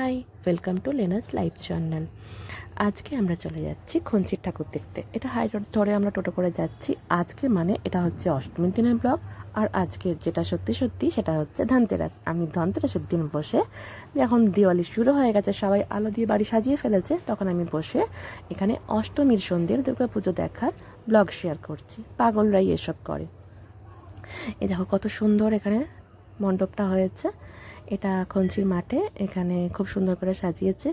High, welcome to learners life journal. আজকে আমরা চলে যাচ্ছি খঞ্চির ঠাকুর দেখতে। এটা হাই রোড ধরে আমরা টোটো করে যাচ্ছি। আজকে মানে এটা হচ্ছে অষ্টমীর দিনের ব্লগ। আর আজকে যেটা সত্যি সত্যি সেটা হচ্ছে ধনতেরাস। আমি ধনতেরাসের দিন বসে, যখন দিওয়ালি শুরু হয়ে গেছে, সবাই আলো দিয়ে বাড়ি সাজিয়ে ফেলেছে, তখন আমি বসে এখানে অষ্টমীর সন্ধ্যের দুর্গা পুজো দেখার ব্লগ শেয়ার করছি। পাগলরাই এসব করে। এই দেখো কত সুন্দর এখানে মণ্ডপটা হয়েছে। এটা খঞ্চির মাঠে, এখানে খুব সুন্দর করে সাজিয়েছে।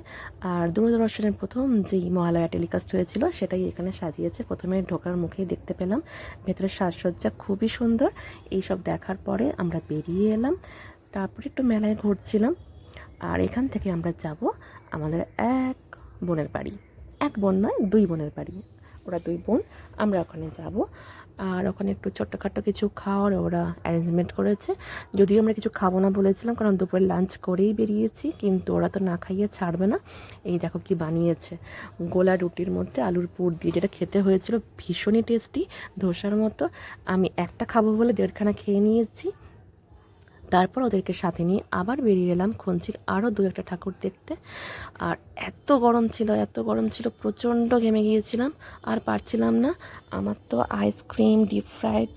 আর দূরদর্শনের প্রথম যেই মহালয়া টেলিকাস্ট হয়েছিল সেটাই এখানে সাজিয়েছে। প্রথমে ঢোকার মুখেই দেখতে পেলাম। ভেতরের সাজসজ্জা খুবই সুন্দর। এইসব দেখার পরে আমরা বেরিয়ে এলাম। তারপরে একটু মেলায় ঘুরছিলাম। আর এখান থেকে আমরা যাব আমাদের এক বোনের বাড়ি। এক বোন নয়, দুই বোনের বাড়ি। ওরা দুই বোন, আমরা ওখানে যাব। আর ওখানে একটু ছোট্টখাট্টো কিছু খাওয়ার ওরা অ্যারেঞ্জমেন্ট করেছে। যদিও আমরা কিছু খাবো না বলেছিলাম, কারণ দুপুরে লাঞ্চ করেই বেরিয়েছি, কিন্তু ওরা তো না খাইয়ে ছাড়বে না। এই দেখো কি বানিয়েছে, গোলা রুটির মধ্যে আলুর পুর দিয়ে, যেটা খেতে হয়েছিল ভীষণই টেস্টি, ধোসার মতো। আমি একটা খাবো বলে দেড়খানা খেয়ে নিয়েছি। তারপর ওদেরকে সাথে নিয়ে আবার বেরিয়ে এলাম খঞ্চির আরও দু একটা ঠাকুর দেখতে। আর এত গরম ছিল, এত গরম ছিল, প্রচণ্ড ঘেমে গিয়েছিলাম, আর পারছিলাম না। আমার তো আইসক্রিম, ডিপ ফ্রাইড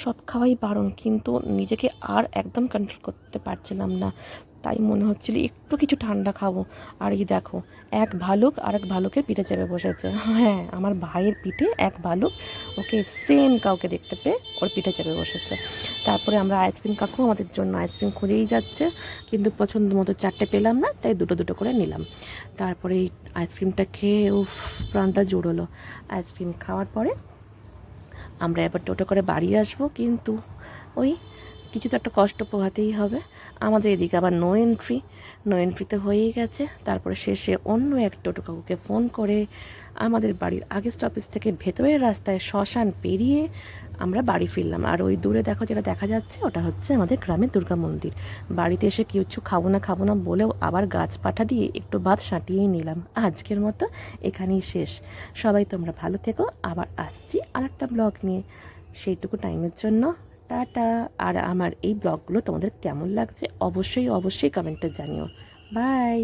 সব খাওয়াই বারণ, কিন্তু নিজেকে আর একদম কন্ট্রোল করতে পারছিলাম না। তাই মনে হচ্ছিল একটু কিছু ঠান্ডা খাবো। আর এই দেখো, এক ভালুক আর এক ভালুকের পিঠে চেপে বসেছে। হ্যাঁ, আমার ভাইয়ের পিঠে এক ভালুক, ওকে সেম কাউকে দেখতে পেয়ে ওর পিঠে চেপে বসেছে। তারপরে আমরা আইসক্রিম কাকু আমাদের জন্য আইসক্রিম খুঁজেই যাচ্ছে, কিন্তু পছন্দ মতো চারটে পেলাম না, তাই দুটো দুটো করে নিলাম। তারপরে এই আইসক্রিমটা খেয়ে উফ, প্রাণটা জুড়লো। আইসক্রিম খাওয়ার পরে আমরা এবার টোটো করে বাড়ি আসবো, কিন্তু ওই কিছু তো একটা কষ্ট পোহাতেই হবে। আমাদের এদিকে আবার নো এন্ট্রি, নো এন্ট্রিতে হয়েই গেছে। তারপরে শেষে অন্য এক টোটো কাকুকে ফোন করে আমাদের বাড়ির আগের স্টপেজ থেকে ভেতরের রাস্তায় শ্মশান পেরিয়ে আমরা বাড়ি ফিরলাম। আর ওই দূরে দেখো যেটা দেখা যাচ্ছে, ওটা হচ্ছে আমাদের গ্রামের দুর্গা মন্দির। বাড়িতে এসে কিছু খাবো না বলেও আবার গাছ পাঠা দিয়ে একটু ভাত সাঁটিয়েই নিলাম। আজকের মতো এখানেই শেষ। সবাই তোমরা ভালো থেকো, আবার আসছি আরেকটা ব্লগ নিয়ে। সেইটুকু টাইমের জন্য টাটা। আর আমার এই ব্লগগুলো তোমাদের কেমন লাগছে অবশ্যই অবশ্যই কমেন্টে জানিও। বাই।